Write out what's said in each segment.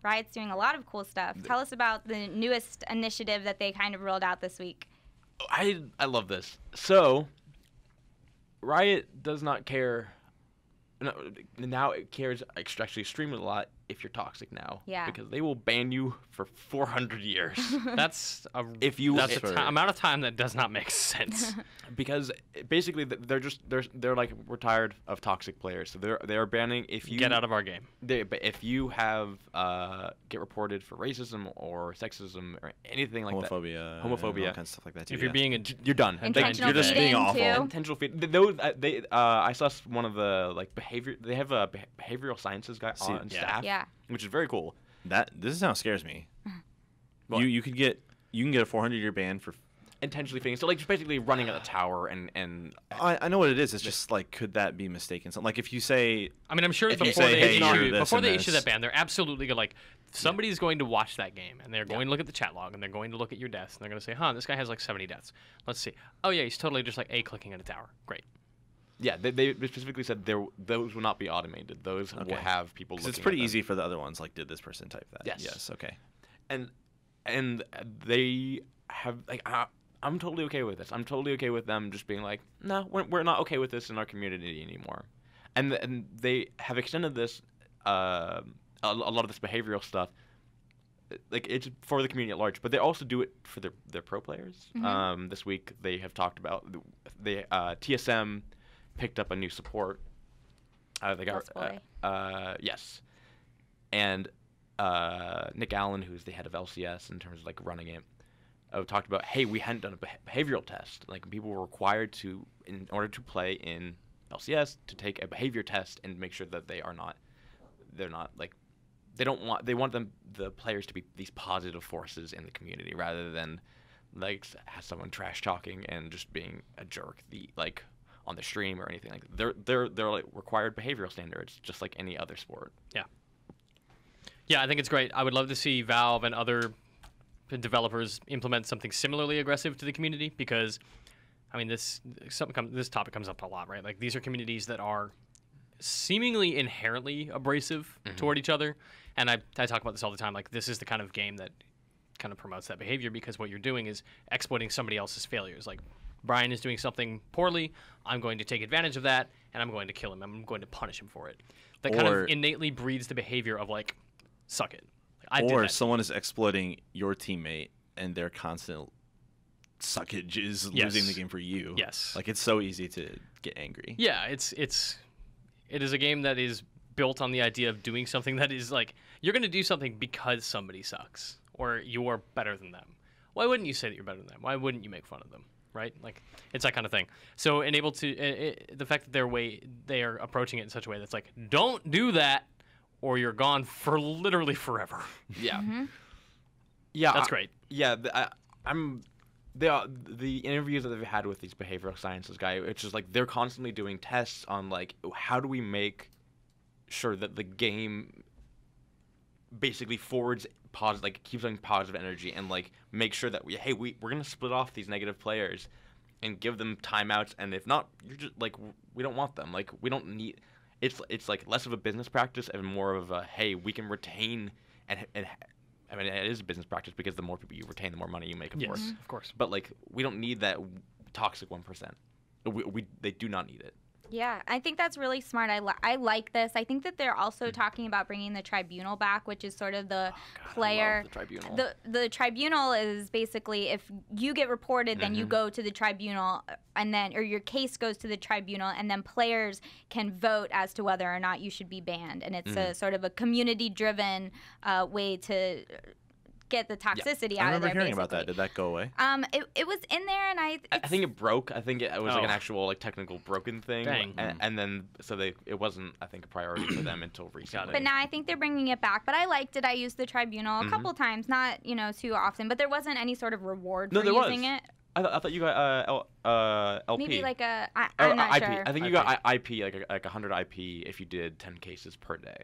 Riot's doing a lot of cool stuff. Tell us about the newest initiative that they kind of rolled out this week. I love this. So, Riot does not care. No, now it cares actually extremely a lot if you're toxic now. Yeah. Because they will ban you for 400 years. That's a amount of time that does not make sense. Because basically they're like, we're tired of toxic players, so they are banning if you get out of our game. But if you have get reported for racism or sexism or anything like homophobia, all kinds of stuff like that too. If you're being you're done. Intentional you're just being awful. too. Intentional feed. Those I saw one of the like behavior. They have a behavioral sciences guy on staff, which is very cool. This now scares me. You can get a 400-year ban for intentionally feeding. So like just basically running at the tower and I know what it is. It's just like, could that be mistaken? Something like if you say, I mean, I'm sure before they issue that ban, they're absolutely gonna, like, somebody's going to watch that game and they're going to look at the chat log and they're going to look at your deaths and they're going to say, huh, this guy has like 70 deaths. Let's see. Oh yeah, he's totally just like clicking at a tower. Great. Yeah, they specifically said those will not be automated. Those will have people looking. It's pretty easy for the other ones. Like, did this person type that? Yes. Okay. And they have like I'm totally okay with this. I'm totally okay with them just being like, no, we're not okay with this in our community anymore. And they have extended this a lot of this behavioral stuff. Like, it's for the community at large, but they also do it for their pro players. Mm-hmm. This week they have talked about TSM picked up a new support. They got yes, and Nick Allen, who's the head of LCS in terms of like running it, talked about, hey, we hadn't done a behavioral test. Like, people were required to, in order to play in LCS, to take a behavior test and make sure that they're not like, they want the players to be these positive forces in the community rather than like have someone trash talking and just being a jerk on the stream or anything like that. They're like required behavioral standards just like any other sport. Yeah, I think it's great. I would love to see Valve and other developers implement something similarly aggressive to the community, because I mean this topic comes up a lot, right? Like, these are communities that are seemingly inherently abrasive toward each other, and I talk about this all the time. Like, this is the kind of game that kind of promotes that behavior, because what you're doing is exploiting somebody else's failures. Like, Brian is doing something poorly, I'm going to take advantage of that and I'm going to kill him. I'm going to punish him for it. That kind of innately breeds the behavior of like, suck it. Or someone is exploiting your teammate and their constant suckage is losing the game for you. Yes. Like, it's so easy to get angry. Yeah, it is a game that is built on the idea of doing something that is like, you're going to do something because somebody sucks or you're better than them. Why wouldn't you say that you're better than them? Why wouldn't you make fun of them? Right? like, it's that kind of thing. So, and able to the fact that they are approaching it in such a way that's like, don't do that, or you're gone for literally forever. Yeah. Yeah, that's great. Yeah, the interviews that they've had with these behavioral sciences guy, it's just like they're constantly doing tests on like, how do we make sure that the game basically forwards positive, like keeps on positive energy, and like make sure that we're gonna split off these negative players and give them timeouts, and if not, you're just like, we don't want them. Like, we don't need. It's like less of a business practice and more of a, hey, we can retain and I mean, it is a business practice because the more people you retain, the more money you make, of course. Of course. But like, we don't need that toxic 1%. They do not need it. Yeah, I think that's really smart. I like this. I think that they're also talking about bringing the tribunal back, which is sort of the player. I love the tribunal. The tribunal is basically, if you get reported, then you go to the tribunal, and then, or your case goes to the tribunal, and then players can vote as to whether or not you should be banned. And it's a sort of a community-driven way to get the toxicity out of there. I remember hearing about that. Did that go away? It was in there, and I think it broke. I think it was like an actual like technical broken thing. Dang. And then it wasn't, I think, a priority for them until recently. But now I think they're bringing it back. But I liked it. I used the tribunal a couple times, not too often, but there wasn't any sort of reward for using it. I thought you got LP. Maybe like I'm not IP. sure. I think you got IP, like 100 IP if you did 10 cases per day.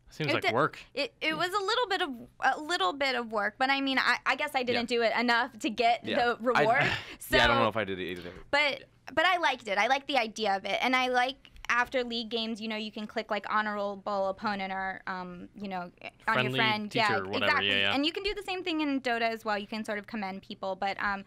Seems like work. It was a little bit of work, but I mean, I guess I didn't do it enough to get the reward. I don't know if I did it either. But I liked it. I liked the idea of it, and I after league games, you can click like honorable opponent or on your Friendly friend. teacher or whatever. Exactly. Yeah. And you can do the same thing in Dota as well. You can sort of commend people, but I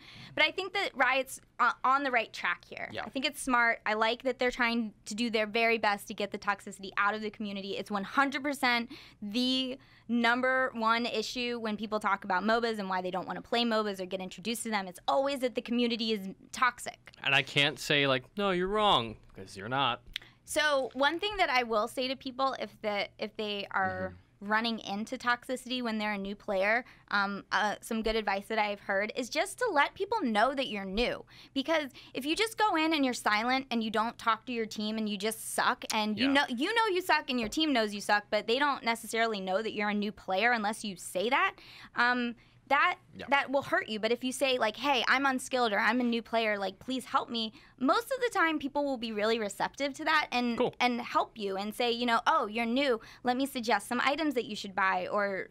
think that Riot's on the right track here. Yeah. I think it's smart. I like that they're trying to do their very best to get the toxicity out of the community. It's 100% the number one issue when people talk about MOBAs and why they don't want to play MOBAs or get introduced to them. It's always that the community is toxic. And I can't say like, no, you're wrong, because you're not. So one thing that I will say to people, if they are running into toxicity when they're a new player, some good advice that I've heard is just to let people know that you're new. Because if you just go in and you're silent and you don't talk to your team and you just suck, and you know you suck and your team knows you suck, but they don't necessarily know that you're a new player unless you say that. That will hurt you. But if you say like, hey, I'm unskilled or I'm a new player, like, please help me, most of the time people will be really receptive to that and help you and say, oh, you're new, let me suggest some items that you should buy or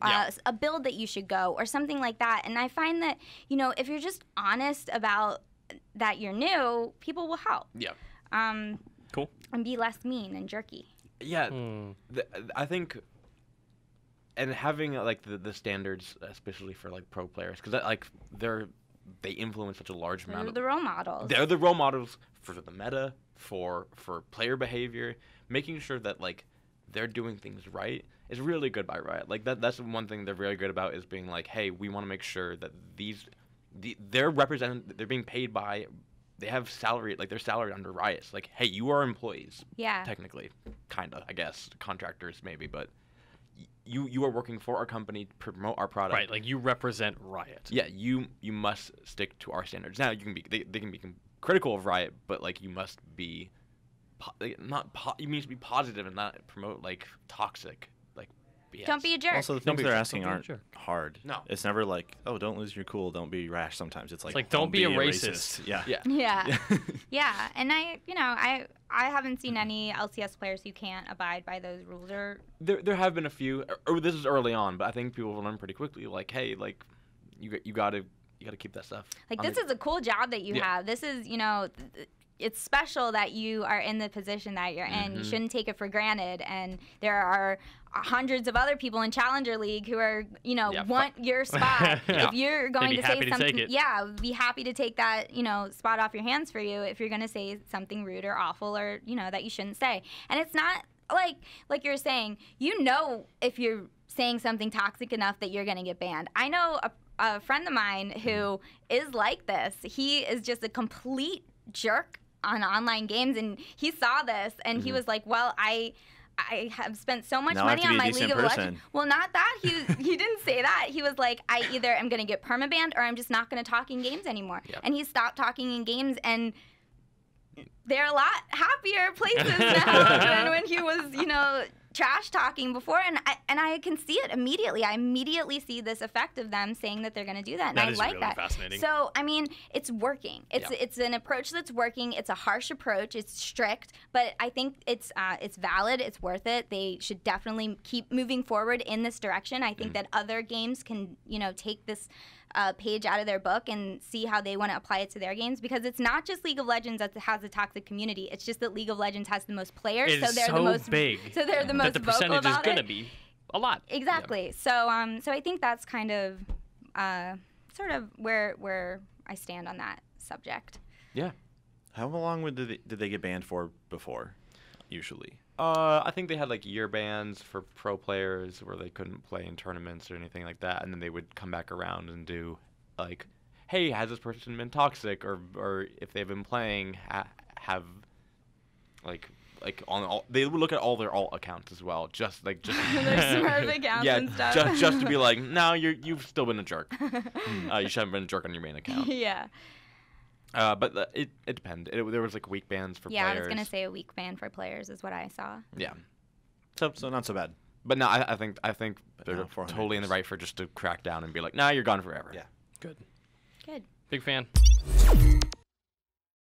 a build that you should go or something like that. And I find that, if you're just honest about that you're new, people will help. Yeah. Cool. And be less mean and jerky. Yeah. I think... And having like the standards, especially for like pro players, because like they influence such a large amount. They're the role models. They're the role models for the meta, for player behavior. Making sure that like they're doing things right is really good by Riot. Like that's one thing they're very good about, is being like, hey, we want to make sure that they're represented. They're being paid by. They have salary, like they're salaried under Riot. Like, hey, you are employees. Yeah. Technically, kinda, I guess, contractors maybe, but. You are working for our company to promote our product. Right, like you represent Riot. Yeah, you must stick to our standards. Now you can be they can be critical of Riot, but like you must be you need to be positive and not promote like toxic like BS. Don't be a jerk. Also, the things they're asking aren't hard. No. It's never like, oh, don't lose your cool, don't be rash. Sometimes it's like don't be a racist. Yeah. Yeah. And I haven't seen any LCS players who can't abide by those rules. Or there have been a few. Or this is early on, but I think people will learn pretty quickly. Like, hey, like you gotta keep that stuff. Like, this is a cool job that you have. This is it's special that you are in the position that you're in. You shouldn't take it for granted. And there are hundreds of other people in Challenger League who are, want your spot. If you're going to say something, be happy to take that, spot off your hands for you if you're going to say something rude or awful or, that you shouldn't say. And it's not like you're saying, if you're saying something toxic enough that you're going to get banned. I know a friend of mine who is like this. He is just a complete jerk on online games, and he saw this and he was like, well, I have spent so much money on my League of Legends. Well, not that. He didn't say that. He was like, I either am going to get permabanned or I'm just not going to talk in games anymore. Yep. And he stopped talking in games, and they're a lot happier places now than when he was, trash talking before, and I can see it immediately. I immediately see this effect of them saying that they're going to do that, and I like that. Fascinating. So, I mean, it's working. It's an approach that's working. It's a harsh approach. It's strict, but I think it's valid. It's worth it. They should definitely keep moving forward in this direction. I think that other games can, take this page out of their book and see how they want to apply it to their games, because it's not just League of Legends that has a toxic community. It's just that League of Legends has the most players, so they're the most big. So they're the most that the percentage vocal about is going to be a lot. Exactly. Yep. So I think that's kind of sort of where I stand on that subject. Yeah. How long did they get banned for before? Usually. I think they had like year bans for pro players where they couldn't play in tournaments or anything like that, and then they would come back around and do like, hey, has this person been toxic, or if they've been playing, have like on all, they would look at all their alt accounts as well, just their Smurf accounts and stuff. just to be like, no, you've still been a jerk. You shouldn't have been a jerk on your main account. Yeah. But it depended. There was like week bans for players. Yeah, I was gonna say a week ban for players is what I saw. Yeah. So not so bad. But no, I think they're totally in the right for just to crack down and be like, nah, you're gone forever. Yeah. Good. Good. Big fan.